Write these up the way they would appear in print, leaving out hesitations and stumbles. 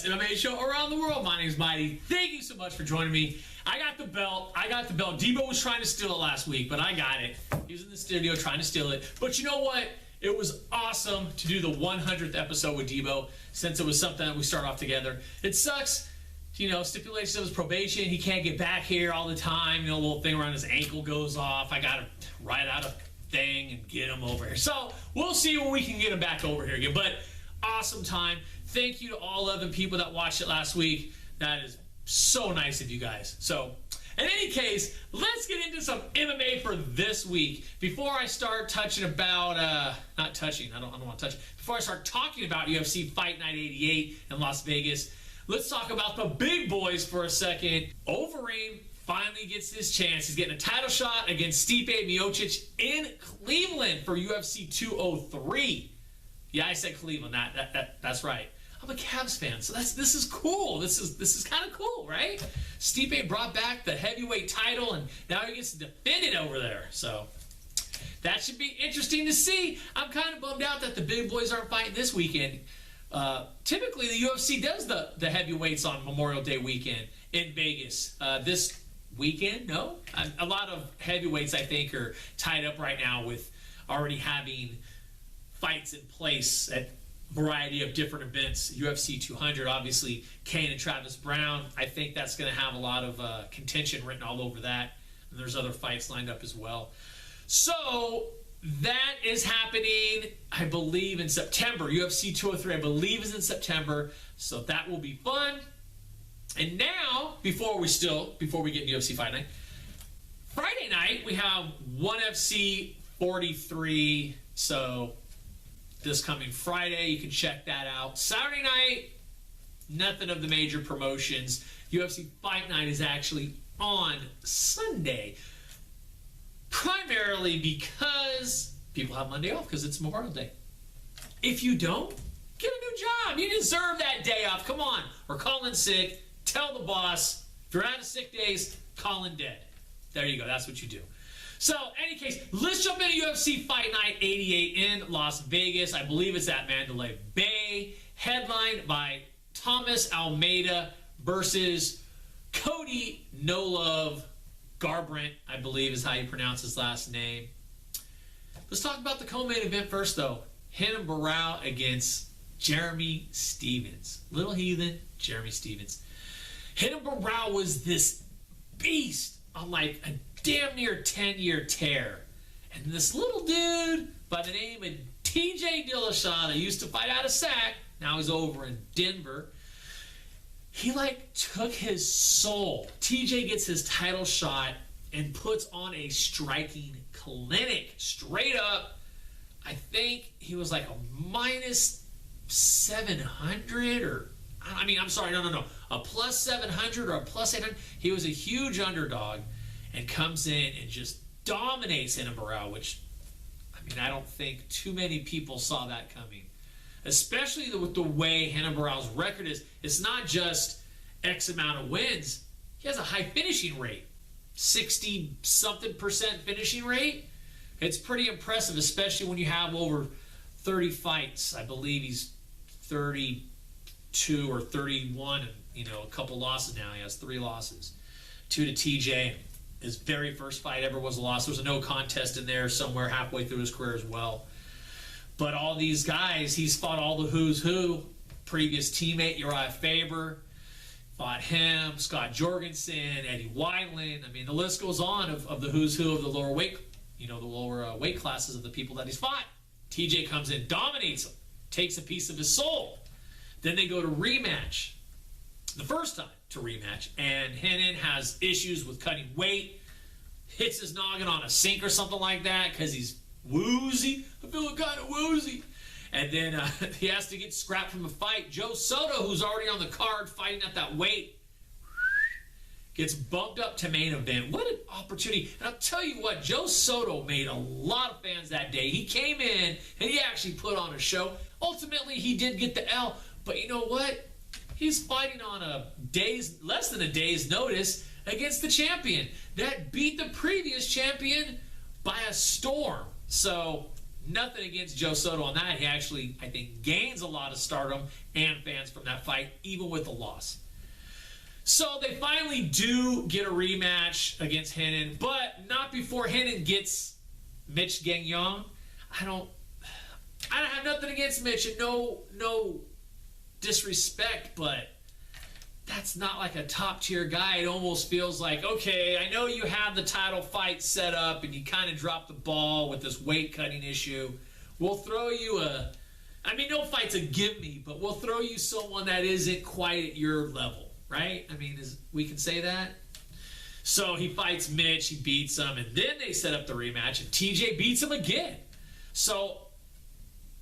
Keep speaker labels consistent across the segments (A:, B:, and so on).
A: MMA show around the world. My name is Mighty. Thank you so much for joining me. I got the belt. Debo was trying to steal it last week, but I got it. He was in the studio trying to steal it. But you know what? It was awesome to do the 100th episode with Debo, since it was something that we start off together. It sucks, stipulations of his probation. He can't get back here all the time. A little thing around his ankle goes off. I got to write out a thing and get him over here. So we'll see when we can get him back over here again. But awesome time. Thank you to all 11 people that watched it last week. That is so nice of you guys. So, in any case, let's get into some MMA for this week. Before I start touching about, I don't want to touch. Before I start talking about UFC Fight Night 88 in Las Vegas, let's talk about the big boys for a second. Overeem finally gets his chance. He's getting a title shot against Stipe Miocic in Cleveland for UFC 203. Yeah, I said Cleveland. That's right. I'm a Cavs fan, so this is cool. This is kind of cool, right? Stipe brought back the heavyweight title, and now he gets to defend it over there. So that should be interesting to see. I'm kind of bummed out that the big boys aren't fighting this weekend. Typically, the UFC does the heavyweights on Memorial Day weekend in Vegas. This weekend, no. A lot of heavyweights, I think, are tied up right now with already having fights in place at variety of different events. UFC 200, obviously, Kane and Travis Brown. I think that's going to have a lot of contention written all over that. And there's other fights lined up as well. So that is happening, I believe, in September. UFC 203, I believe, is in September. So that will be fun. And now, before we get into UFC Fight Night, Friday night, we have ONE FC 43. So this coming Friday, you can check that out. Saturday night, nothing of the major promotions. UFC Fight Night is actually on Sunday, primarily because people have Monday off because it's Memorial Day. If you don't, get a new job. You deserve that day off. Come on. Or call in sick. Tell the boss. If you're out of sick days, call in dead. There you go. That's what you do. So, any case, let's jump into UFC Fight Night 88 in Las Vegas. I believe it's at Mandalay Bay. Headlined by Thomas Almeida versus Cody No Love Garbrandt, I believe is how you pronounce his last name. Let's talk about the co-main event first, though. Renan Barão against Jeremy Stephens. Little heathen, Jeremy Stephens. Renan Barão was this beast on like a damn near 10-year tear. And this little dude by the name of TJ Dillashaw that used to fight out of SAC, now he's over in Denver, he took his soul. TJ gets his title shot and puts on a striking clinic. Straight up, I think he was like a minus 700 or, no. A plus 700 or a plus 800. He was a huge underdog and comes in and just dominates Renan Barão, which, I don't think too many people saw that coming. Especially with the way Renan Barão's record is. It's not just X amount of wins. He has a high finishing rate. 60-something% finishing rate. It's pretty impressive, especially when you have over 30 fights. I believe he's 32 or 31 and, a couple losses now. He has 3 losses. 2 to TJ. His very first fight ever was a loss. There was a no contest in there somewhere halfway through his career as well. But all these guys, he's fought all the who's who. Previous teammate Uriah Faber, fought him, Scott Jorgensen, Eddie Wineland. The list goes on of the who's who of the lower weight, the lower weight classes of the people that he's fought. TJ comes in, dominates him, takes a piece of his soul. Then they go to rematch. The first time to rematch, and Renan has issues with cutting weight, hits his noggin on a sink or something like that because he's woozy. I feel kind of woozy. And then he has to get scrapped from a fight. Joe Soto, who's already on the card fighting at that weight, gets bumped up to main event. What an opportunity. And I'll tell you what, Joe Soto made a lot of fans that day. He came in and he actually put on a show. Ultimately, he did get the L. But you know what? He's fighting on less than a day's notice against the champion that beat the previous champion by a storm. So nothing against Joe Soto on that. He actually, I think, gains a lot of stardom and fans from that fight, even with the loss. So they finally do get a rematch against Henin, but not before Henin gets Mitch Gagnon. I don't have nothing against Mitch, and no disrespect, but that's not like a top-tier guy. It almost feels like, okay, I know you have the title fight set up, and you kind of dropped the ball with this weight-cutting issue. We'll throw you no fight's a give-me, but we'll throw you someone that isn't quite at your level. Right? I mean, we can say that. So he fights Mitch, he beats him, and then they set up the rematch, and TJ beats him again. So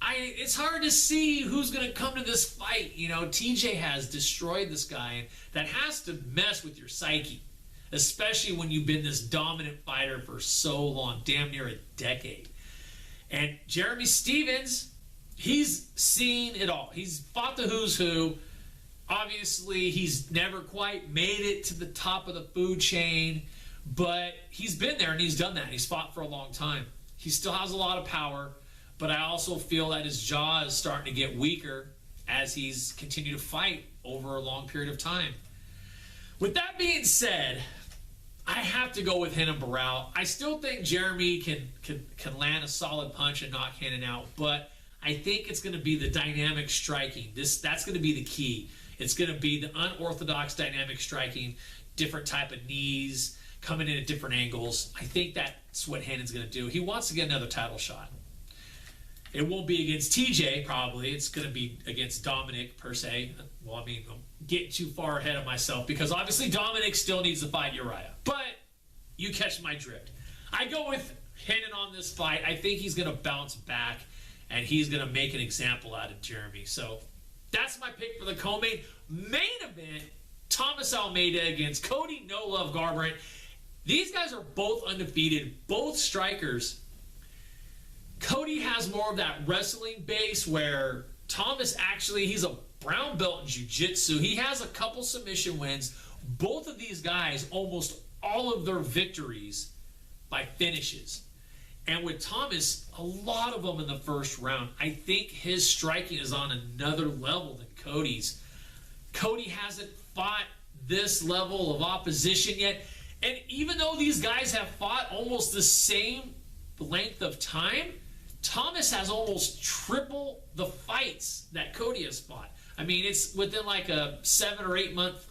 A: it's hard to see who's going to come to this fight. You know, TJ has destroyed this guy, and that has to mess with your psyche, especially when you've been this dominant fighter for so long, damn near a decade. And Jeremy Stephens, he's seen it all. He's fought the who's who. Obviously, he's never quite made it to the top of the food chain, but he's been there and he's done that. He's fought for a long time. He still has a lot of power, but I also feel that his jaw is starting to get weaker as he's continued to fight over a long period of time. With that being said, I have to go with Renan Barão. I still think Jeremy can land a solid punch and knock Renan out, but I think it's going to be the dynamic striking. That's going to be the key. It's going to be the unorthodox dynamic striking, different type of knees, coming in at different angles. I think that's what Renan's going to do. He wants to get another title shot. It won't be against TJ, probably. It's going to be against Dominic, per se. Well, I mean, I'm getting too far ahead of myself because obviously Dominic still needs to fight Uriah. But you catch my drift. I go with Renan on this fight. I think he's going to bounce back, and he's going to make an example out of Jeremy. So that's my pick for the co-main. Main event, Thomas Almeida against Cody No Love Garbrandt. These guys are both undefeated, both strikers. Cody has more of that wrestling base where Thomas actually, he's a brown belt in jiu-jitsu. He has a couple submission wins. Both of these guys, almost all of their victories by finishes. And with Thomas, a lot of them in the first round. I think his striking is on another level than Cody's. Cody hasn't fought this level of opposition yet. And even though these guys have fought almost the same length of time, Thomas has almost triple the fights that Cody has fought. I mean, it's within like a 7 or 8 month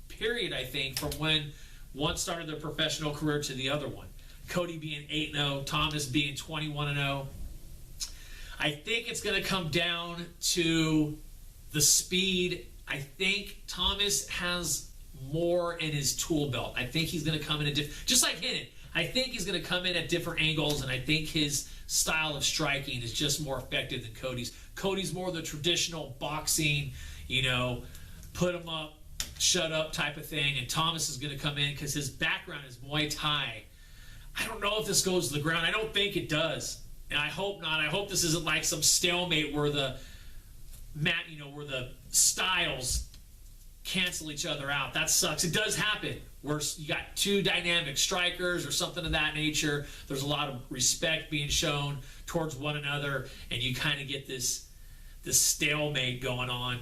A: period, I think, from when one started their professional career to the other one. Cody being 8-0, Thomas being 21-0. I think it's going to come down to the speed. I think Thomas has more in his tool belt. I think he's going to come in just like Renan. I think he's going to come in at different angles, and I think his style of striking is just more effective than Cody's. Cody's more the traditional boxing, put him up, shut up type of thing, and Thomas is going to come in because his background is Muay Thai. I don't know if this goes to the ground. I don't think it does, and I hope not. I hope this isn't like some stalemate where the styles cancel each other out. That sucks. It does happen where you got two dynamic strikers or something of that nature. There's a lot of respect being shown towards one another, and you kind of get this stalemate going on.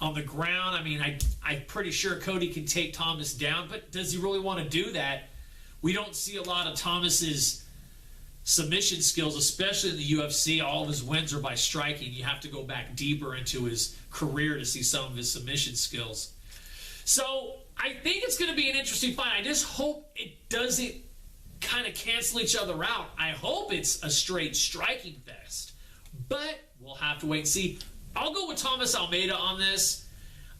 A: On the ground, I mean, I'm pretty sure Cody can take Thomas down, but does he really want to do that? We don't see a lot of Thomas's submission skills, especially in the UFC. All of his wins are by striking. You have to go back deeper into his career to see some of his submission skills. So I think it's going to be an interesting fight. I just hope it doesn't kind of cancel each other out. I hope it's a straight striking fest, but we'll have to wait and see. I'll go with Thomas Almeida on this.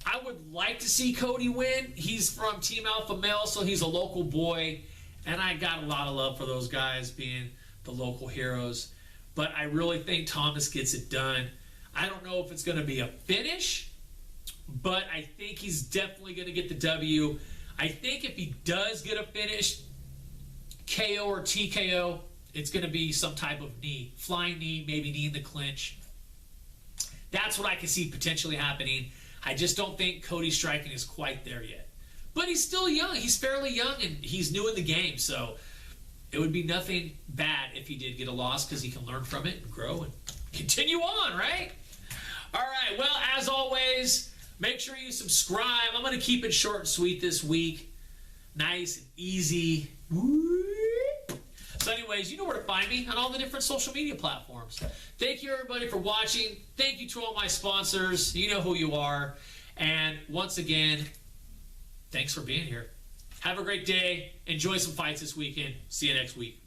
A: I would like to see Cody win. He's from Team Alpha Male, so he's a local boy, and I got a lot of love for those guys being the local heroes. But I really think Thomas gets it done. I don't know if it's going to be a finish, but I think he's definitely going to get the W. I think if he does get a finish, KO or TKO, it's going to be some type of knee. Flying knee, maybe knee in the clinch. That's what I can see potentially happening. I just don't think Cody's striking is quite there yet. But he's still young. He's fairly young, and he's new in the game. So it would be nothing bad if he did get a loss, because he can learn from it and grow and continue on, right? All right. Well, as always, make sure you subscribe. I'm going to keep it short and sweet this week. Nice and easy. So anyways, you know where to find me on all the different social media platforms. Thank you, everybody, for watching. Thank you to all my sponsors. You know who you are. And once again, thanks for being here. Have a great day. Enjoy some fights this weekend. See you next week.